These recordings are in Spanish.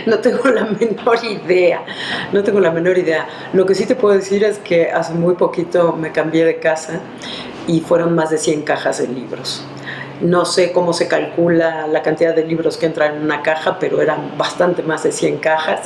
No tengo la menor idea, no tengo la menor idea. Lo que sí te puedo decir es que hace muy poquito me cambié de casa y fueron más de 100 cajas de libros. No sé cómo se calcula la cantidad de libros que entran en una caja, pero eran bastante más de 100 cajas,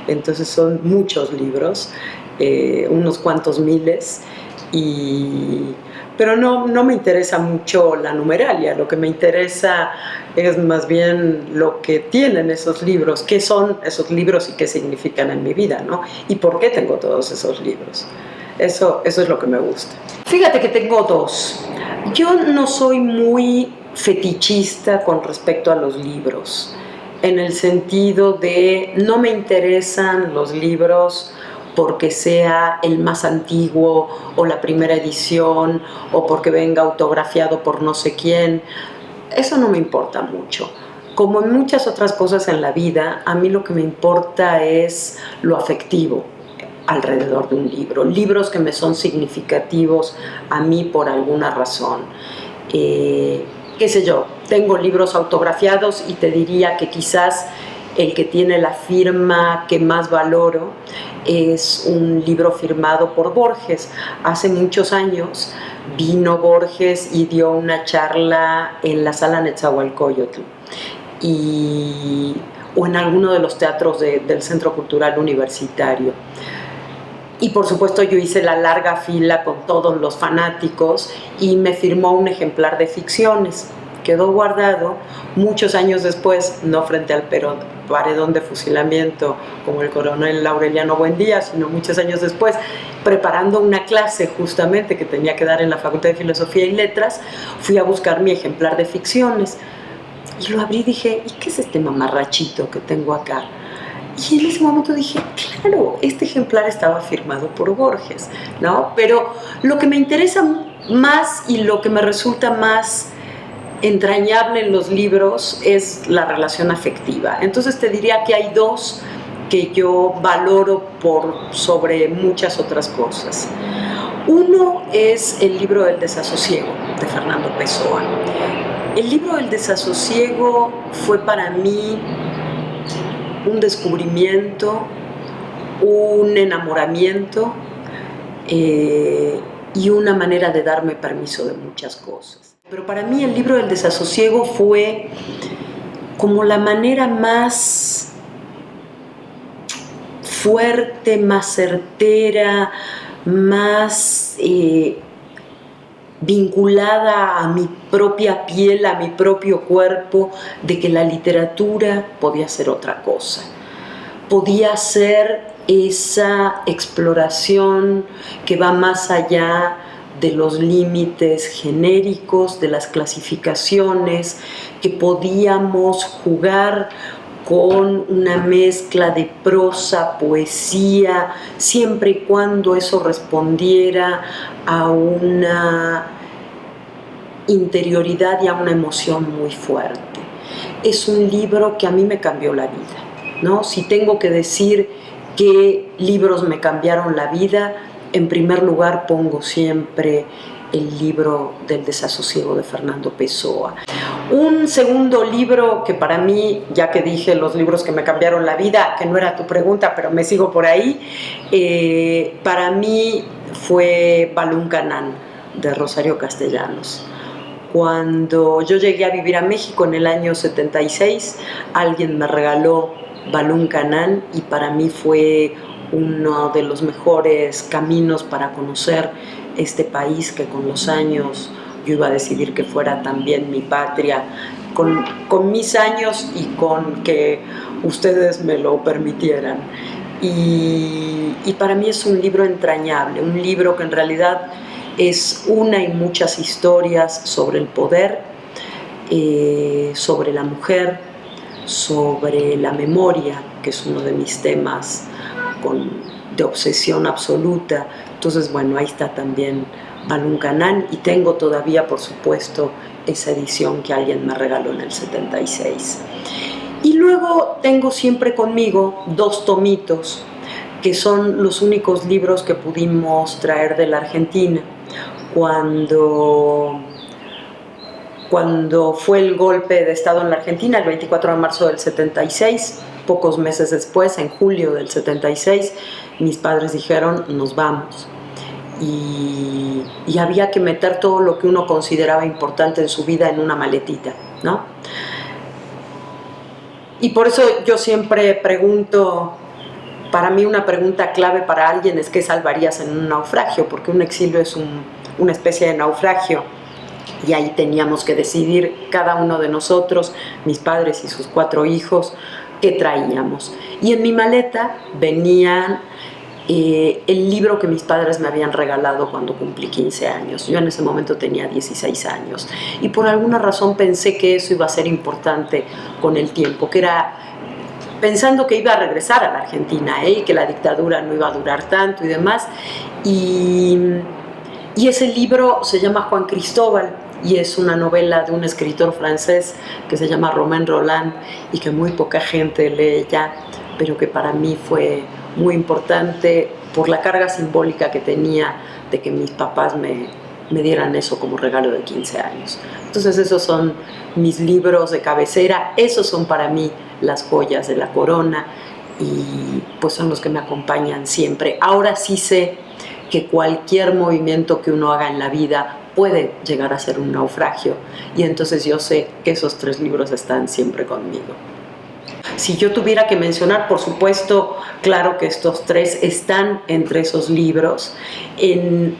entonces son muchos libros, unos cuantos miles, y pero no me interesa mucho la numeralia, lo que me interesa es más bien lo que tienen esos libros, qué son esos libros y qué significan en mi vida, ¿no? Y por qué tengo todos esos libros. Eso es lo que me gusta. Fíjate que tengo dos. Yo no soy muy fetichista con respecto a los libros, en el sentido de no me interesan los libros porque sea el más antiguo o la primera edición o porque venga autografiado por no sé quién. Eso no me importa mucho. Como en muchas otras cosas en la vida, a mí lo que me importa es lo afectivo alrededor de un libro, libros que me son significativos a mí por alguna razón. Qué sé yo, tengo libros autografiados y te diría que quizás el que tiene la firma que más valoro es un libro firmado por Borges. Hace muchos años vino Borges y dio una charla en la sala Netzahualcóyotl o en alguno de los teatros del Centro Cultural Universitario. Y por supuesto yo hice la larga fila con todos los fanáticos y me firmó un ejemplar de Ficciones. Quedó guardado muchos años después, no frente al paredón de fusilamiento como el coronel Aureliano Buendía, sino muchos años después, preparando una clase justamente que tenía que dar en la Facultad de Filosofía y Letras, fui a buscar mi ejemplar de Ficciones. Y lo abrí y dije, ¿y qué es este mamarrachito que tengo acá? Y en ese momento dije, claro, este ejemplar estaba firmado por Borges, ¿no? Pero lo que me interesa más y lo que me resulta más entrañable en los libros es la relación afectiva. Entonces te diría que hay dos que yo valoro sobre muchas otras cosas. Uno es el libro del desasosiego de Fernando Pessoa. El libro del desasosiego fue para mí un descubrimiento, un enamoramiento y una manera de darme permiso de muchas cosas. Pero para mí el libro del desasosiego fue como la manera más fuerte, más certera, más vinculada a mi propia piel, a mi propio cuerpo, de que la literatura podía ser otra cosa. Podía ser esa exploración que va más allá de los límites genéricos, de las clasificaciones, que podíamos jugar con una mezcla de prosa, poesía, siempre y cuando eso respondiera a una interioridad y a una emoción muy fuerte. Es un libro que a mí me cambió la vida, ¿no? Si tengo que decir qué libros me cambiaron la vida, en primer lugar pongo siempre el libro del desasosiego de Fernando Pessoa. Un segundo libro que para mí, ya que dije los libros que me cambiaron la vida, que no era tu pregunta, pero me sigo por ahí, para mí fue Balún Canán, de Rosario Castellanos. Cuando yo llegué a vivir a México en el año 76, alguien me regaló Balún Canán y para mí fue uno de los mejores caminos para conocer este país que con los años yo iba a decidir que fuera también mi patria, con mis años y con que ustedes me lo permitieran. Y para mí es un libro entrañable, un libro que en realidad es una y muchas historias sobre el poder, sobre la mujer, sobre la memoria, que es uno de mis temas de obsesión absoluta. Entonces, bueno, ahí está también Balún Canán y tengo todavía, por supuesto, esa edición que alguien me regaló en el 76. Y luego tengo siempre conmigo dos tomitos, que son los únicos libros que pudimos traer de la Argentina. Cuando fue el golpe de Estado en la Argentina, el 24 de marzo del 76, pocos meses después, en julio del 76, mis padres dijeron, nos vamos. Y había que meter todo lo que uno consideraba importante en su vida en una maletita, ¿no? Y por eso yo siempre pregunto, para mí una pregunta clave para alguien es ¿qué salvarías en un naufragio? Porque un exilio es una especie de naufragio. Y ahí teníamos que decidir cada uno de nosotros, mis padres y sus 4 hijos, qué traíamos. Y en mi maleta venían el libro que mis padres me habían regalado cuando cumplí 15 años. Yo en ese momento tenía 16 años. Y por alguna razón pensé que eso iba a ser importante con el tiempo, que era pensando que iba a regresar a la Argentina, y que la dictadura no iba a durar tanto y demás. Y ese libro se llama Juan Cristóbal y es una novela de un escritor francés que se llama Romain Rolland y que muy poca gente lee ya, pero que para mí fue muy importante por la carga simbólica que tenía de que mis papás me dieran eso como regalo de 15 años. Entonces esos son mis libros de cabecera, esos son para mí las joyas de la corona y pues son los que me acompañan siempre. Ahora sí sé que cualquier movimiento que uno haga en la vida puede llegar a ser un naufragio y entonces yo sé que esos 3 libros están siempre conmigo. Si yo tuviera que mencionar, por supuesto, claro que estos 3 están entre esos libros.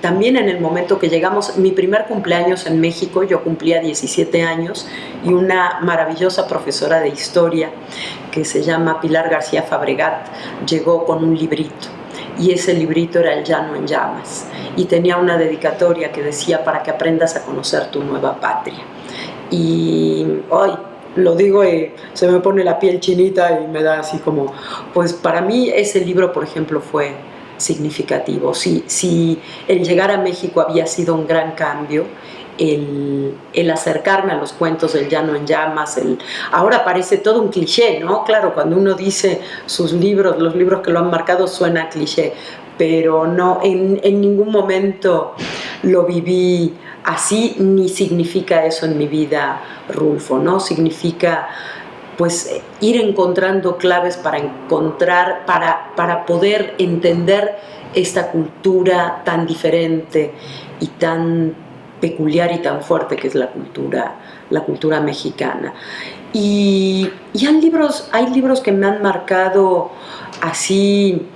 También en el momento que llegamos, mi primer cumpleaños en México, yo cumplía 17 años y una maravillosa profesora de historia que se llama Pilar García Fabregat llegó con un librito. Y ese librito era El Llano en Llamas y tenía una dedicatoria que decía para que aprendas a conocer tu nueva patria. Y hoy lo digo y se me pone la piel chinita y me da así como, pues para mí ese libro, por ejemplo, fue significativo. Si el llegar a México había sido un gran cambio, el acercarme a los cuentos del Llano en Llamas, ahora parece todo un cliché, ¿no? Claro, cuando uno dice sus libros, los libros que lo han marcado, suena cliché, pero no, en ningún momento lo viví así, ni significa eso en mi vida, Rulfo, ¿no? Significa pues ir encontrando claves para poder entender esta cultura tan diferente y tan peculiar y tan fuerte que es la cultura mexicana. Y hay libros que me han marcado así,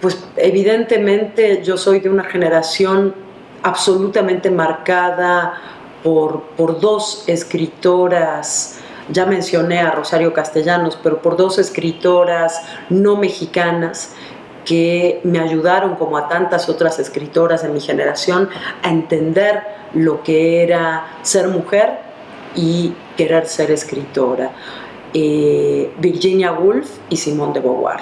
pues evidentemente yo soy de una generación absolutamente marcada por 2 escritoras, ya mencioné a Rosario Castellanos, pero por 2 escritoras no mexicanas que me ayudaron, como a tantas otras escritoras de mi generación, a entender lo que era ser mujer y querer ser escritora. Virginia Woolf y Simone de Beauvoir.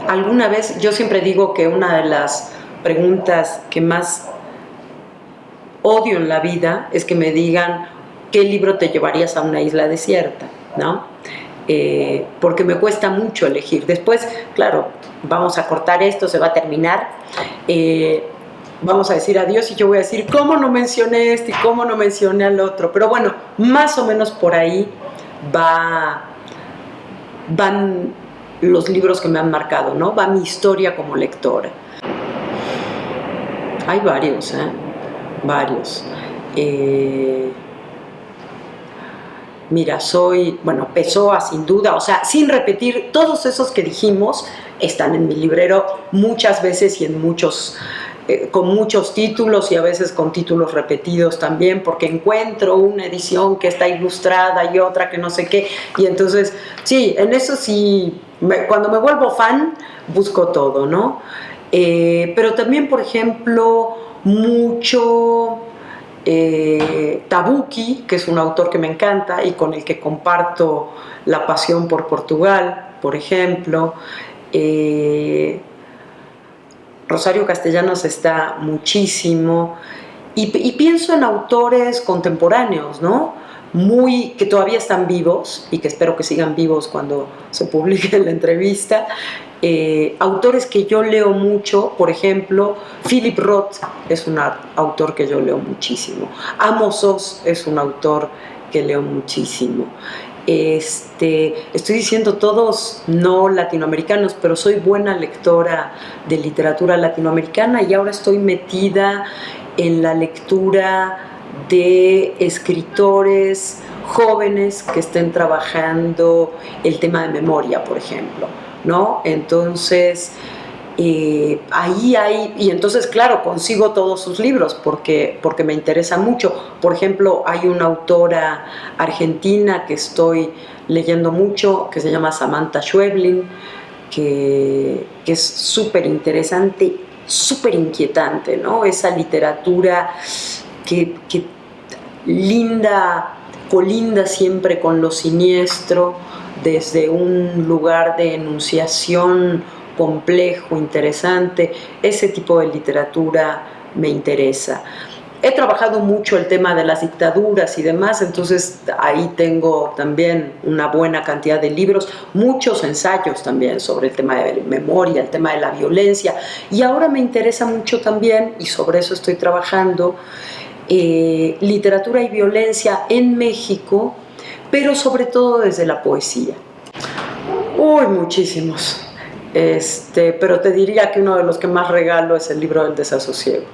Alguna vez, yo siempre digo que una de las preguntas que más odio en la vida es que me digan ¿qué libro te llevarías a una isla desierta? ¿No? Porque me cuesta mucho elegir. Después, claro, vamos a cortar esto, se va a terminar, vamos a decir adiós y yo voy a decir ¿cómo no mencioné este y cómo no mencioné al otro? Pero bueno, más o menos por ahí van los libros que me han marcado, ¿no? Va mi historia como lectora. Hay varios, varios. Mira, Pessoa sin duda, o sea, sin repetir, todos esos que dijimos están en mi librero muchas veces y con muchos títulos y a veces con títulos repetidos también, porque encuentro una edición que está ilustrada y otra que no sé qué, y entonces, sí, en eso sí, cuando me vuelvo fan, busco todo, ¿no? Pero también, por ejemplo, mucho Tabucchi, que es un autor que me encanta y con el que comparto la pasión por Portugal, por ejemplo. Rosario Castellanos está muchísimo. Y pienso en autores contemporáneos, ¿no? Que todavía están vivos y que espero que sigan vivos cuando se publique la entrevista. Autores que yo leo mucho, por ejemplo, Philip Roth es un autor que yo leo muchísimo. Amos Oz es un autor que leo muchísimo. Estoy diciendo todos no latinoamericanos, pero soy buena lectora de literatura latinoamericana y ahora estoy metida en la lectura de escritores jóvenes que estén trabajando el tema de memoria, por ejemplo, ¿no? Entonces, ahí hay, y entonces claro, consigo todos sus libros porque me interesa mucho. Por ejemplo, hay una autora argentina que estoy leyendo mucho, que se llama Samantha Schweblin, que es súper interesante, súper inquietante, ¿no? Esa literatura que colinda siempre con lo siniestro, desde un lugar de enunciación complejo, interesante. Ese tipo de literatura me interesa. He trabajado mucho el tema de las dictaduras y demás, entonces ahí tengo también una buena cantidad de libros, muchos ensayos también sobre el tema de memoria, el tema de la violencia, y ahora me interesa mucho también, y sobre eso estoy trabajando, literatura y violencia en México, pero sobre todo desde la poesía. Uy, muchísimos. Pero te diría que uno de los que más regalo es el libro del desasosiego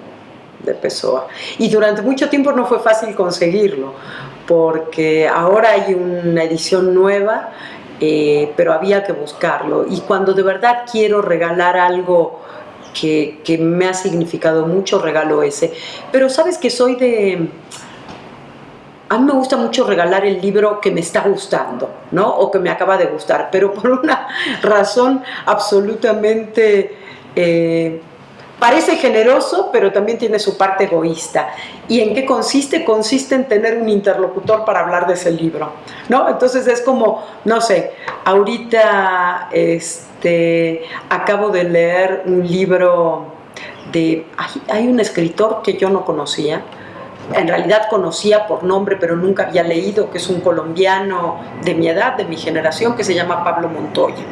de Pessoa. Y durante mucho tiempo no fue fácil conseguirlo, porque ahora hay una edición nueva, pero había que buscarlo. Y cuando de verdad quiero regalar algo que me ha significado mucho, regalo ese. Pero sabes que soy de... A mí me gusta mucho regalar el libro que me está gustando, ¿no? O que me acaba de gustar, pero por una razón absolutamente... parece generoso, pero también tiene su parte egoísta. ¿Y en qué consiste? Consiste en tener un interlocutor para hablar de ese libro, ¿no? Entonces es como, no sé, ahorita acabo de leer un libro de... Hay un escritor que yo no conocía, en realidad conocía por nombre, pero nunca había leído, que es un colombiano de mi edad, de mi generación, que se llama Pablo Montoya.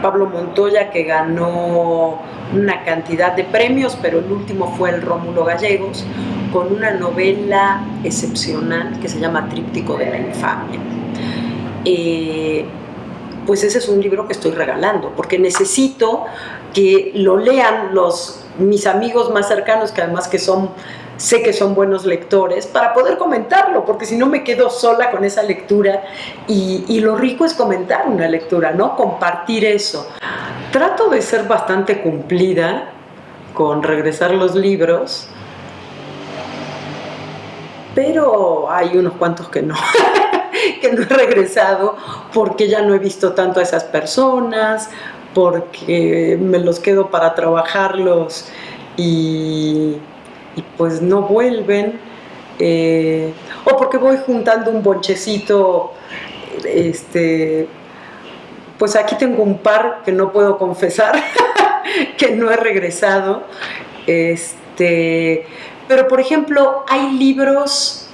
Pablo Montoya, que ganó una cantidad de premios, pero el último fue el Rómulo Gallegos, con una novela excepcional que se llama Tríptico de la Infamia. Pues ese es un libro que estoy regalando, porque necesito que lo lean mis amigos más cercanos, que además sé que son buenos lectores, para poder comentarlo, porque si no me quedo sola con esa lectura, y lo rico es comentar una lectura, ¿no? Compartir eso. Trato de ser bastante cumplida con regresar los libros, pero hay unos cuantos que no, que no he regresado porque ya no he visto tanto a esas personas, porque me los quedo para trabajarlos y pues no vuelven, o porque voy juntando un bonchecito. Pues aquí tengo un par que no puedo confesar que no he regresado, pero por ejemplo hay libros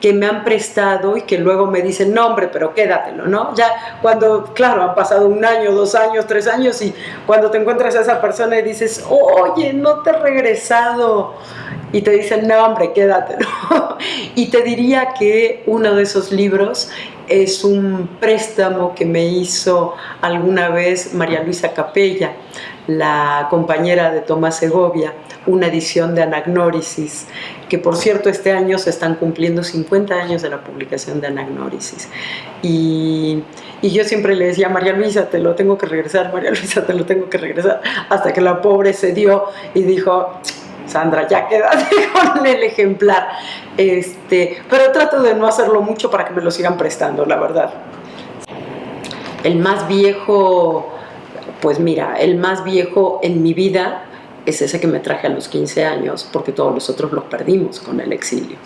que me han prestado y que luego me dicen, no hombre, pero quédatelo, ¿no? Ya cuando, claro, han pasado 1 año, 2 años, 3 años, y cuando te encuentras a esa persona y dices, oye, no te he regresado, y te dicen, no hombre, quédatelo. Y te diría que uno de esos libros es un préstamo que me hizo alguna vez María Luisa Capella, la compañera de Tomás Segovia, una edición de Anagnórisis, que por cierto este año se están cumpliendo 50 años de la publicación de Anagnórisis. Y yo siempre le decía, María Luisa, te lo tengo que regresar, María Luisa, te lo tengo que regresar, hasta que la pobre se dio y dijo, Sandra, ya quédate con el ejemplar. Pero trato de no hacerlo mucho para que me lo sigan prestando, la verdad. El más viejo, pues mira, el más viejo en mi vida es ese que me traje a los 15 años, porque todos los otros los perdimos con el exilio.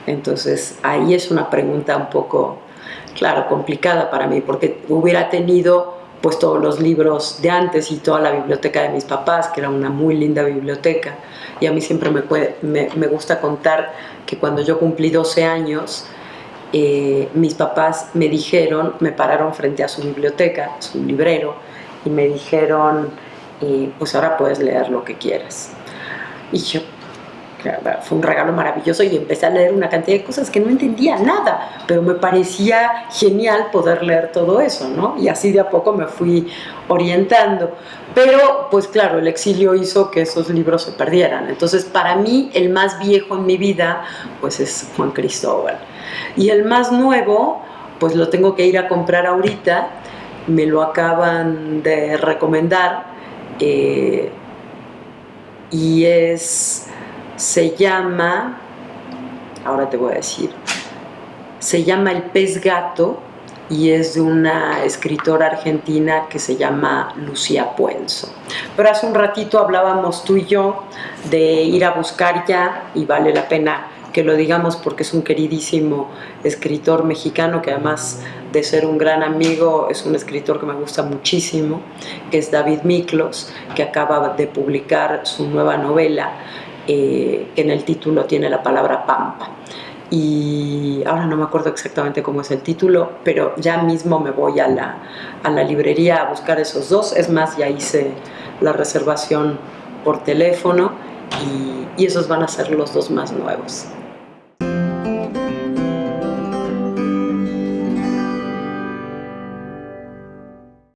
Entonces, ahí es una pregunta un poco, claro, complicada para mí, porque hubiera tenido pues todos los libros de antes y toda la biblioteca de mis papás, que era una muy linda biblioteca. Y a mí siempre me gusta contar que cuando yo cumplí 12 años, mis papás me pararon frente a su biblioteca, su librero, y me dijeron, pues ahora puedes leer lo que quieras. Y yo, Fue un regalo maravilloso y empecé a leer una cantidad de cosas que no entendía nada, pero me parecía genial poder leer todo eso, ¿no? Y así de a poco me fui orientando. Pero, pues claro, el exilio hizo que esos libros se perdieran. Entonces, para mí, el más viejo en mi vida, pues es Juan Cristóbal. Y el más nuevo, pues lo tengo que ir a comprar ahorita, me lo acaban de recomendar, y se llama, ahora te voy a decir, se llama El pez gato y es de una escritora argentina que se llama Lucía Puenzo. Pero hace un ratito hablábamos tú y yo de ir a buscar ya, y vale la pena que lo digamos porque es un queridísimo escritor mexicano que además de ser un gran amigo es un escritor que me gusta muchísimo, que es David Miklos, que acaba de publicar su nueva novela, que en el título tiene la palabra Pampa. Y ahora no me acuerdo exactamente cómo es el título, pero ya mismo me voy a la librería a buscar esos dos. Es más, ya hice la reservación por teléfono y esos van a ser los dos más nuevos.